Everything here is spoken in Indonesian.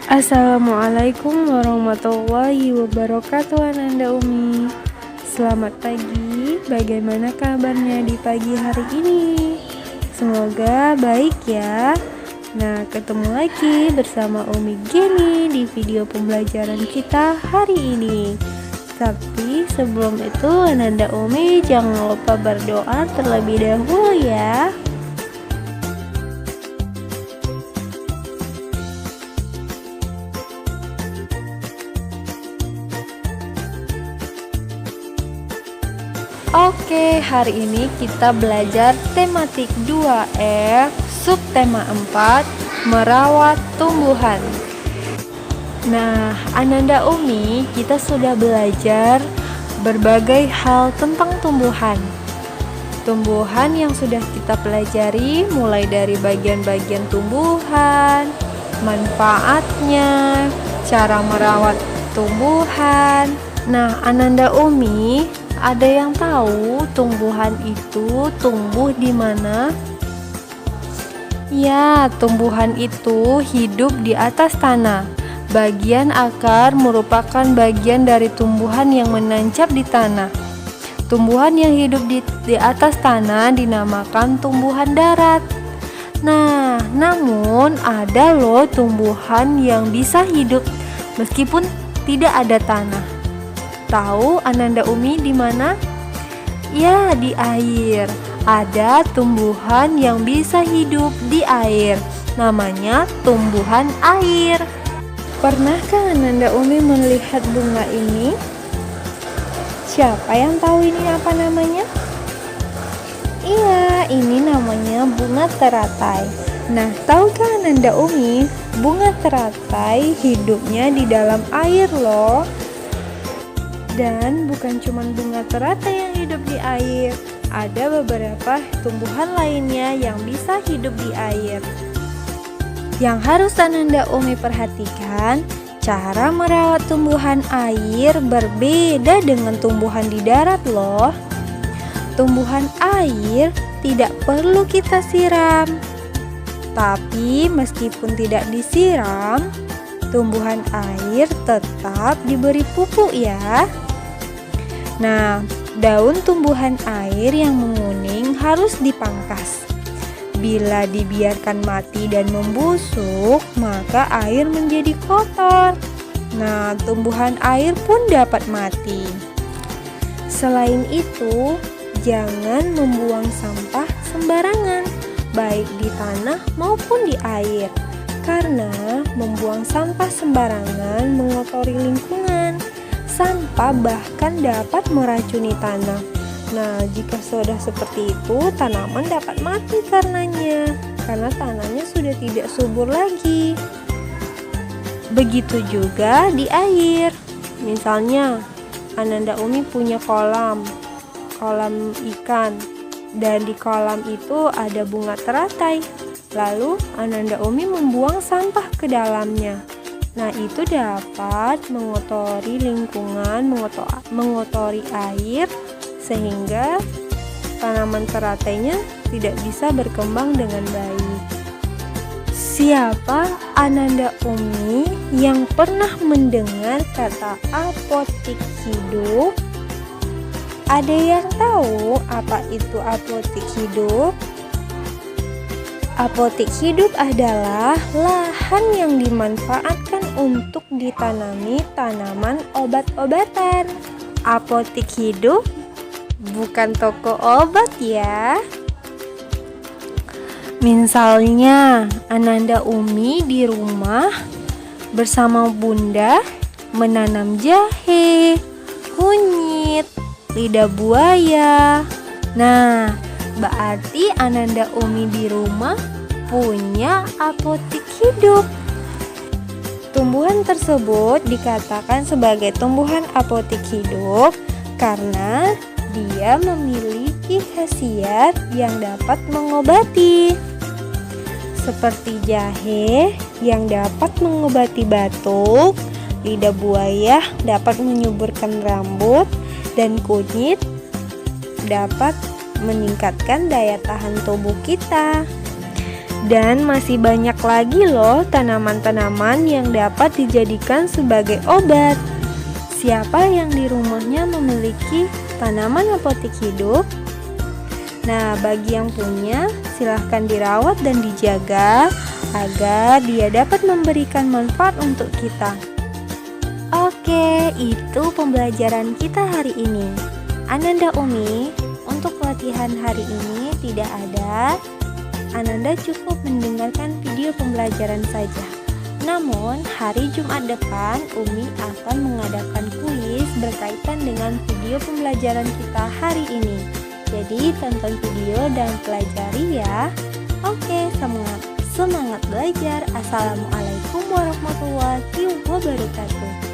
Assalamualaikum warahmatullahi wabarakatuh, Ananda Umi. Selamat pagi, bagaimana kabarnya di pagi hari ini? Semoga baik ya. Nah, ketemu lagi bersama Umi Geni di video pembelajaran kita hari ini. Tapi sebelum itu, Ananda Umi jangan lupa berdoa terlebih dahulu ya. Oke, hari ini kita belajar tematik 2F, subtema 4, merawat tumbuhan. Nah, Ananda Umi, kita sudah belajar berbagai hal tentang tumbuhan. Tumbuhan yang sudah kita pelajari mulai dari bagian-bagian tumbuhan, manfaatnya, cara merawat tumbuhan. Nah, Ananda Umi, ada yang tahu tumbuhan itu tumbuh di mana? Ya, tumbuhan itu hidup di atas tanah. Bagian akar merupakan bagian dari tumbuhan yang menancap di tanah. Tumbuhan yang hidup di atas tanah dinamakan tumbuhan darat. Nah, namun ada loh tumbuhan yang bisa hidup meskipun tidak ada tanah. Tahu Ananda Umi di mana? Ya, di air. Ada tumbuhan yang bisa hidup di air. Namanya tumbuhan air. Pernahkah Ananda Umi melihat bunga ini? Siapa yang tahu ini apa namanya? Iya, ini namanya bunga teratai. Nah, tahukah Ananda Umi, bunga teratai hidupnya di dalam air loh. Dan bukan cuma bunga teratai yang hidup di air, ada beberapa tumbuhan lainnya yang bisa hidup di air. Yang harus Ananda Umi perhatikan, cara merawat tumbuhan air berbeda dengan tumbuhan di darat loh. Tumbuhan air tidak perlu kita siram. Tapi meskipun tidak disiram, tumbuhan air tetap diberi pupuk ya. Nah, daun tumbuhan air yang menguning harus dipangkas. Bila dibiarkan mati dan membusuk, maka air menjadi kotor. Nah, tumbuhan air pun dapat mati. Selain itu, jangan membuang sampah sembarangan, baik di tanah maupun di air. Karena membuang sampah sembarangan mengotori lingkungan. Sampah bahkan dapat meracuni tanah. Nah, jika sudah seperti itu, tanaman dapat mati karena tanahnya sudah tidak subur lagi. Begitu juga di air. Misalnya, Ananda Umi punya kolam ikan, dan di kolam itu ada bunga teratai. Lalu Ananda Umi membuang sampah ke dalamnya. Nah, itu dapat mengotori lingkungan, mengotori air, sehingga tanaman teratainya tidak bisa berkembang dengan baik. Siapa Ananda Umi yang pernah mendengar kata apotik hidup? Ada yang tahu apa itu apotik hidup? Apotik hidup adalah lahan yang dimanfaatkan untuk ditanami tanaman obat-obatan. Apotik hidup bukan toko obat ya. Misalnya, Ananda Umi di rumah bersama Bunda menanam jahe, kunyit, lidah buaya. Nah, berarti Ananda Umi di rumah punya apotik hidup. Tumbuhan tersebut dikatakan sebagai tumbuhan apotik hidup karena dia memiliki khasiat yang dapat mengobati. Seperti jahe yang dapat mengobati batuk, lidah buaya dapat menyuburkan rambut, dan kunyit dapat meningkatkan daya tahan tubuh kita. Dan masih banyak lagi loh tanaman-tanaman yang dapat dijadikan sebagai obat. Siapa yang di rumahnya memiliki tanaman apotik hidup? Nah, bagi yang punya, silahkan dirawat dan dijaga agar dia dapat memberikan manfaat untuk kita. Oke, itu pembelajaran kita hari ini. Ananda Umi, untuk latihan hari ini tidak ada. Ananda cukup mendengarkan video pembelajaran saja. Namun, hari Jumat depan Umi akan mengadakan kuis berkaitan dengan video pembelajaran kita hari ini. Jadi, tonton video dan pelajari ya. Oke, semangat belajar. Assalamualaikum warahmatullahi wabarakatuh.